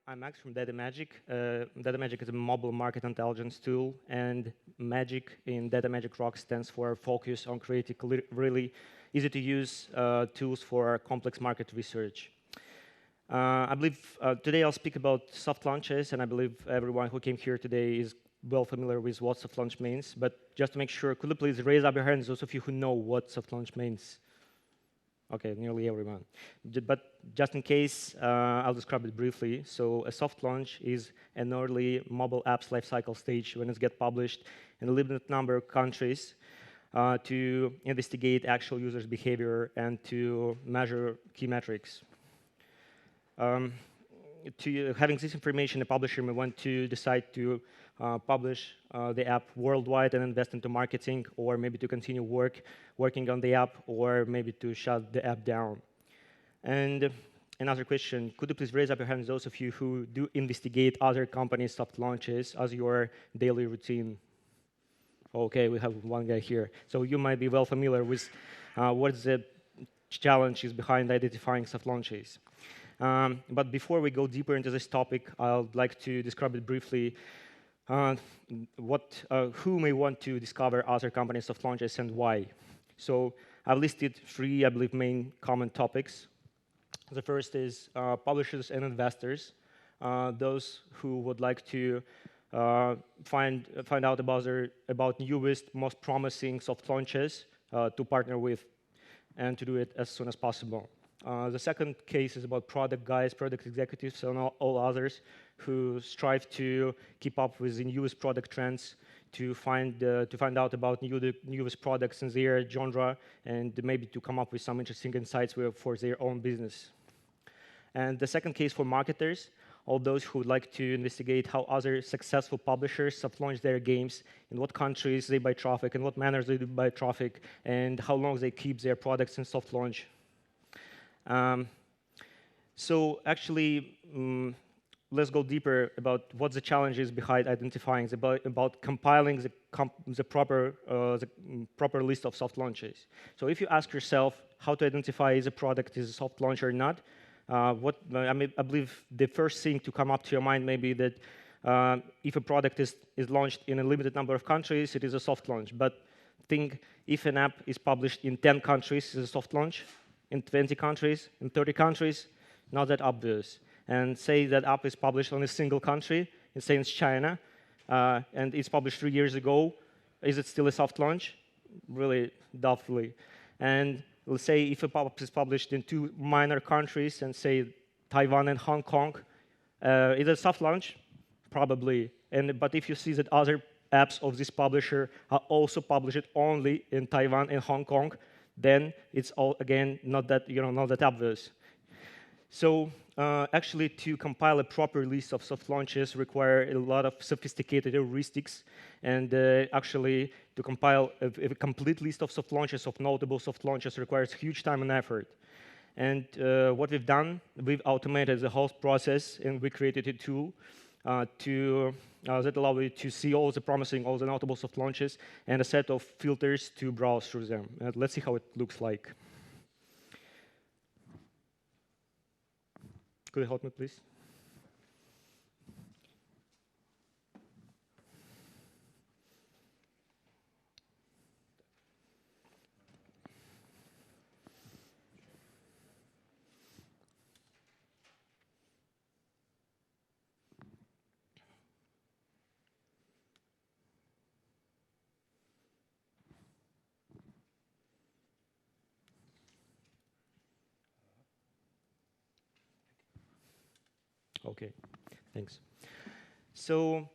I'm Max from DataMagic. DataMagic is a mobile market intelligence tool, and Magic in DataMagic Rock stands for focus on creating really easy-to-use tools for complex market research. I believe today I'll speak about soft launches, and I believe everyone who came here today is well familiar with what soft launch means. But just to make sure, could you please raise up your hands, those of you who know what soft launch means? Okay, nearly everyone. But just in case, I'll describe it briefly. So a soft launch is an early mobile app's lifecycle stage when it gets published in a limited number of countries to investigate actual users' behavior and to measure key metrics. Having this information, the publisher may want to decide to publish the app worldwide and invest into marketing, or maybe to continue working on the app, or maybe to shut the app down. And another question, could you please raise up your hands, those of you who do investigate other companies' soft launches as your daily routine? Okay, we have one guy here. So you might be well familiar with what the challenges behind identifying soft launches. But before we go deeper into this topic, I'd like to describe it briefly. Who may want to discover other companies' soft launches and why? So I've listed three, I believe, main common topics. The first is publishers and investors, those who would like to find out about newest, most promising soft launches to partner with, and to do it as soon as possible. The second case is about product guys, product executives, and all others who strive to keep up with the newest product trends, to find out about newest products in their genre, and maybe to come up with some interesting insights for their own business. And the second case for marketers, all those who would like to investigate how other successful publishers soft launch their games, in what countries they buy traffic, in what manners they buy traffic, and how long they keep their products in soft launch. So actually, let's go deeper about what the challenge is behind identifying, about compiling the proper list of soft launches. So if you ask yourself how to identify if a product is a soft launch or not, I believe the first thing to come up to your mind may be that if a product is launched in a limited number of countries, it is a soft launch. But think if an app is published in 10 countries, it's a soft launch. In 20 countries, in 30 countries, not that obvious. And say that app is published on a single country, and say it's China, and it's published 3 years ago, is it still a soft launch? Really, doubtfully. And let's say if a app is published in 2 minor countries, and say Taiwan and Hong Kong, is it a soft launch? Probably. But if you see that other apps of this publisher are also published only in Taiwan and Hong Kong, then it's all, again, not that obvious. So actually, to compile a proper list of soft launches require a lot of sophisticated heuristics, and actually, to compile a complete list of soft launches, of notable soft launches, requires huge time and effort. And what we've done, we've automated the whole process, and we created a tool that allows you to see all the notable soft launches, and a set of filters to browse through them. Let's see how it looks like. Could you help me, please? Okay, thanks. So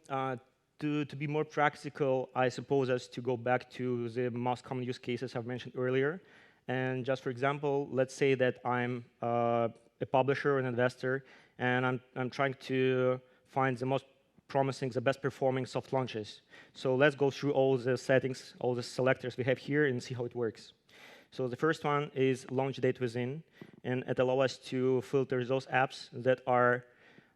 to be more practical, I suppose us to go back to the most common use cases I've mentioned earlier. And just for example, let's say that I'm a publisher, an investor, and I'm trying to find the most promising, the best performing soft launches. So let's go through all the settings, all the selectors we have here, and see how it works. So the first one is launch date within, and it allows us to filter those apps that are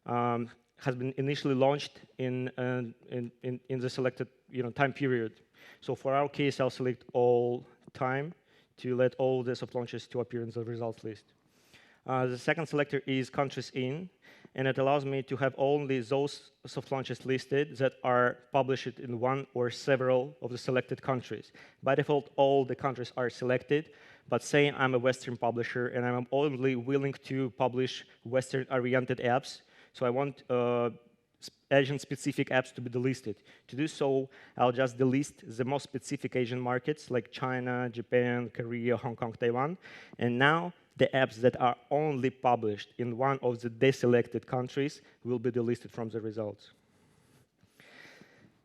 has been initially launched in the selected time period. So for our case, I'll select all time to let all the soft launches to appear in the results list. The second selector is countries in, and it allows me to have only those soft launches listed that are published in one or several of the selected countries. By default, all the countries are selected, but say I'm a Western publisher and I'm only willing to publish Western-oriented apps, so I want Asian-specific apps to be delisted. To do so, I'll just delist the most specific Asian markets like China, Japan, Korea, Hong Kong, Taiwan, and now the apps that are only published in one of the deselected countries will be delisted from the results.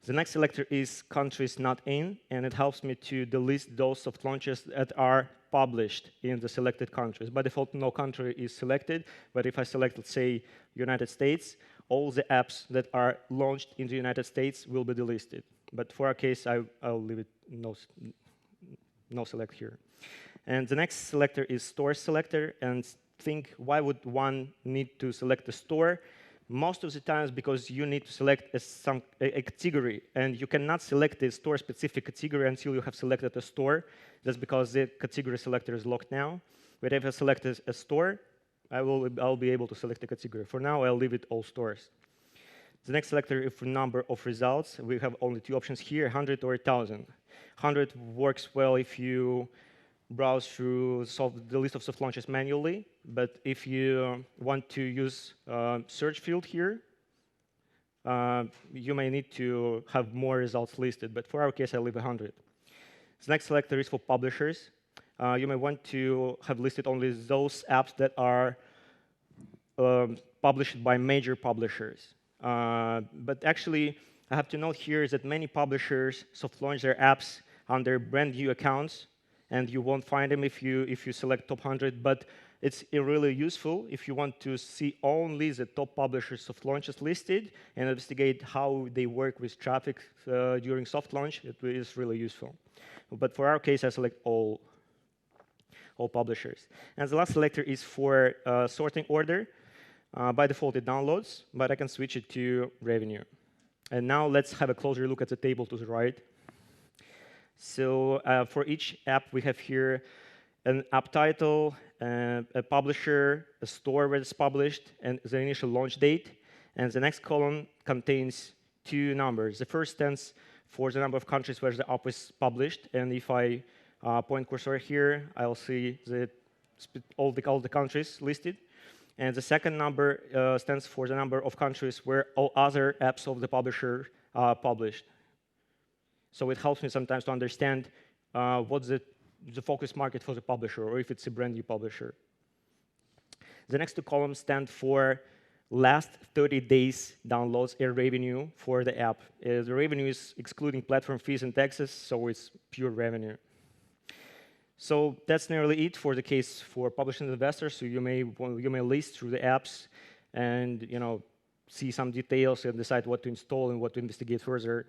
The next selector is countries not in, and it helps me to delist those soft launches that are published in the selected countries. By default, no country is selected, but if I select, let's say, United States, all the apps that are launched in the United States will be delisted. But for our case, I'll leave it no select here. And the next selector is store selector, and think, why would one need to select a store? Most of the times because you need to select a category, and you cannot select a store-specific category until you have selected a store. That's because the category selector is locked now. But if I select a store, I'll be able to select a category. For now, I'll leave it all stores. The next selector is for number of results. We have only two options here, 100 or 1,000. 100 works well if you browse through the list of soft launches manually, but if you want to use search field here, you may need to have more results listed, but for our case, I'll leave 100. The next selector is for publishers. You may want to have listed only those apps that are published by major publishers. But actually, I have to note here is that many publishers soft launch their apps under brand new accounts, and you won't find them if you select top 100, but it's really useful if you want to see only the top publishers soft launches listed and investigate how they work with traffic during soft launch. It is really useful. But for our case, I select all publishers. And the last selector is for sorting order. By default, it downloads, but I can switch it to revenue. And now let's have a closer look at the table to the right. So for each app, we have here an app title, a publisher, a store where it's published, and the initial launch date. And the next column contains two numbers. The first stands for the number of countries where the app is published. And if I point cursor here, I'll see all the countries listed. And the second number stands for the number of countries where all other apps of the publisher are published. So it helps me sometimes to understand what's the focus market for the publisher, or if it's a brand new publisher. The next two columns stand for last 30 days downloads and revenue for the app. The revenue is excluding platform fees and taxes, so it's pure revenue. So that's nearly it for the case for publishing investors. So you may list through the apps and see some details and decide what to install and what to investigate further.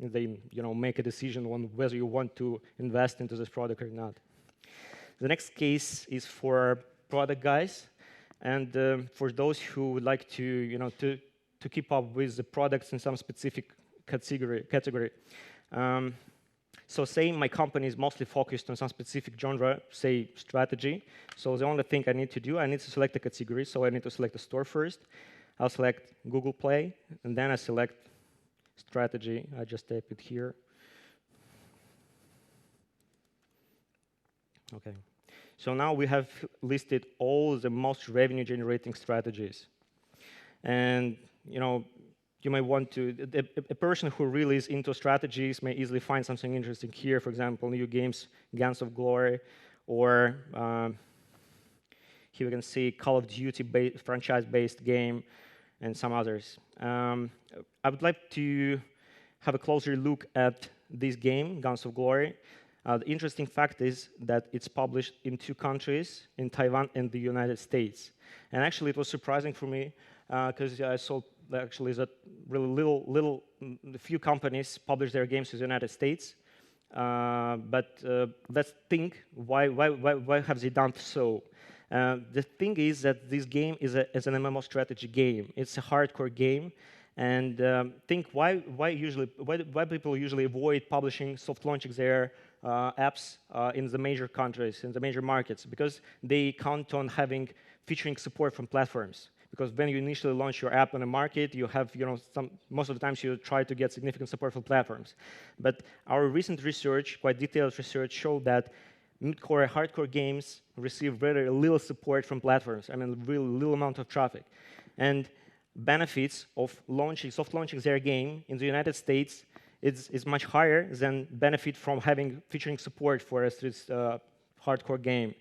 And then make a decision on whether you want to invest into this product or not. The next case is for product guys, and for those who would like to keep up with the products in some specific category. So say my company is mostly focused on some specific genre, say strategy. So the only thing I need to do, I need to select a category. So I need to select a store first. I'll select Google Play, and then I select strategy. I just type it here. OK. So now we have listed all the most revenue-generating strategies. And you may want to, a person who really is into strategies may easily find something interesting here. For example, new games, Guns of Glory, or here we can see Call of Duty franchise-based game, and some others. I would like to have a closer look at this game, Guns of Glory. The interesting fact is that it's published in two countries, in Taiwan and the United States. And actually, it was surprising for me, because I saw actually that really few companies publish their games in the United States. But let's think, why have they done so? The thing is that this game is an MMO strategy game. It's a hardcore game, and think why people usually avoid publishing, soft launching their apps in the major countries, in the major markets, because they count on featuring support from platforms. because when you initially launch your app on the market, you have, most of the times you try to get significant support from platforms. But our recent research, quite detailed research, showed that mid-core, hardcore games receive very little support from platforms. I mean, really little amount of traffic. And benefits of soft launching their game in the United States is much higher than benefit from featuring support for this hardcore game.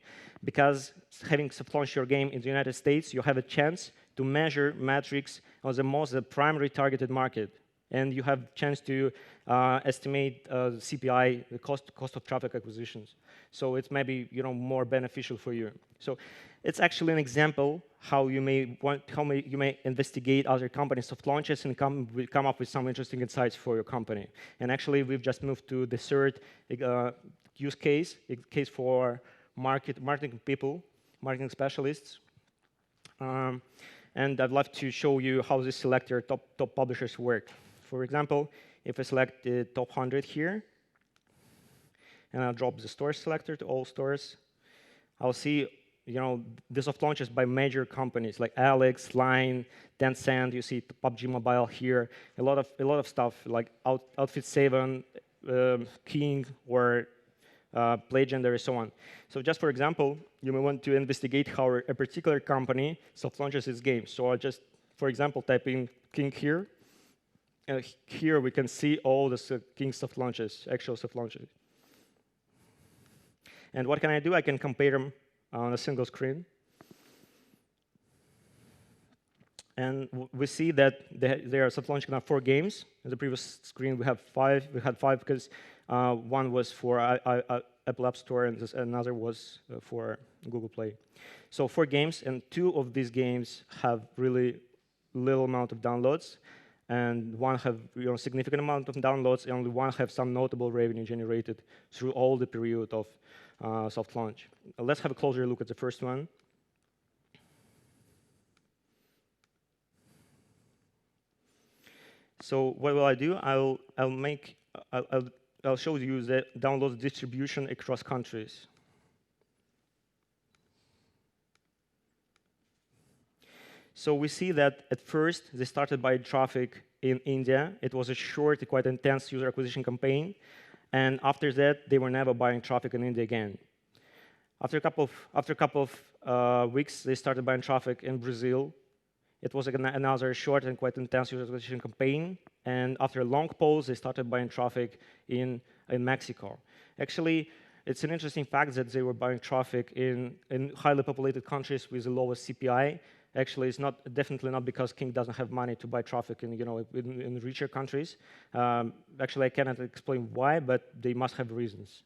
Because having soft launched your game in the United States, you have a chance to measure metrics on the primary targeted market. And you have a chance to estimate CPI, the cost of traffic acquisitions. So it's maybe more beneficial for you. So it's actually an example how you may investigate other companies' soft launches and come up with some interesting insights for your company. And actually, we've just moved to the third use case, a case for marketing people, marketing specialists. And I'd love to show you how this selector top publishers work. For example, if I select the top 100 here, and I'll drop the store selector to all stores, I'll see the soft launches by major companies like Alex, Line, Tencent. You see PUBG Mobile here. A lot of stuff like Outfit 7, King, or Playgendary, so on. So just for example, you may want to investigate how a particular company soft launches its game. So I'll just, for example, type in King here. Here we can see all the King soft launches, actual soft launches. And what can I do? I can compare them on a single screen. And we see that they are soft launching now 4 games. In the previous screen, we had 5 because one was for Apple App Store and another was for Google Play. So 4 games, and 2 of these games have really little amount of downloads, and one have significant amount of downloads, and only one have some notable revenue generated through all the period of soft launch. Let's have a closer look at the first one. So what will I do? I'll show you the download distribution across countries. So we see that at first they started buying traffic in India. It was a short, quite intense user acquisition campaign. And after that, they were never buying traffic in India again. After a couple of weeks, they started buying traffic in Brazil. It was another short and quite intense user acquisition campaign. And after a long pause, they started buying traffic in Mexico. Actually, it's an interesting fact that they were buying traffic in highly populated countries with the lowest CPI. Actually, it's definitely not because King doesn't have money to buy traffic in richer countries. Actually, I cannot explain why, but they must have reasons.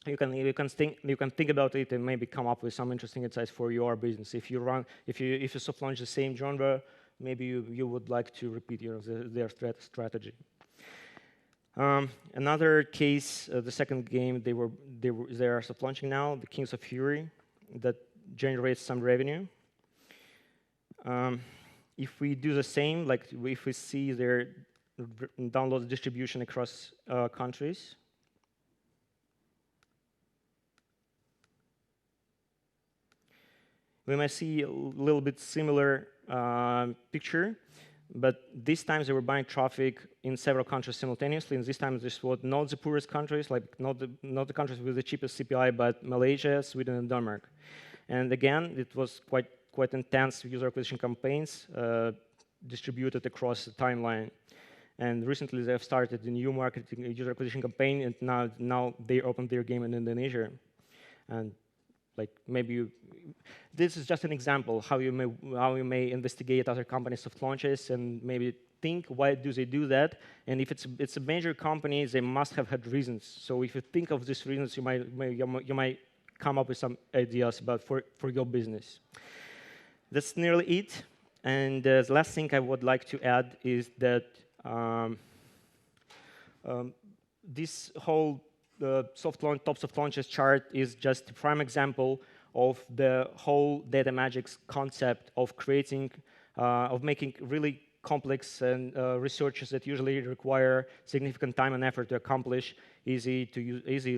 You can think about it and maybe come up with some interesting insights for your business. If you soft launch the same genre, maybe you would like to repeat their strategy. Another case, the second game they are soft launching now, the Kings of Fury, that generates some revenue. If we do the same, like if we see their download distribution across countries, we might see a little bit similar picture, but this time they were buying traffic in several countries simultaneously, and this time this was not the poorest countries, like not the countries with the cheapest CPI, but Malaysia, Sweden, and Denmark. And again, it was quite intense user acquisition campaigns distributed across the timeline. And recently they have started a new marketing user acquisition campaign, and now they opened their game in Indonesia. And this is just an example how you may investigate other companies' soft launches and maybe think why do they do that. And if it's a major company, they must have had reasons. So if you think of these reasons, you might come up with some ideas for your business. That's nearly it. And the last thing I would like to add is that this whole top soft launches chart is just a prime example of the whole DataMagic's concept of making really complex and researches that usually require significant time and effort to accomplish easy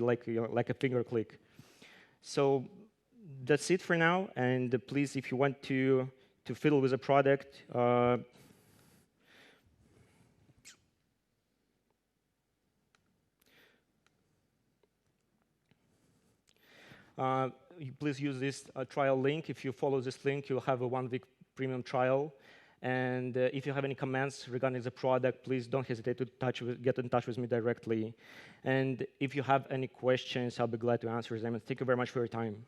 like a finger click. So that's it for now. And please, if you want to to fiddle with a product. Please use this trial link. If you follow this link, you'll have a 1-week premium trial. And if you have any comments regarding the product, please don't hesitate to get in touch with me directly. And if you have any questions, I'll be glad to answer them. And thank you very much for your time.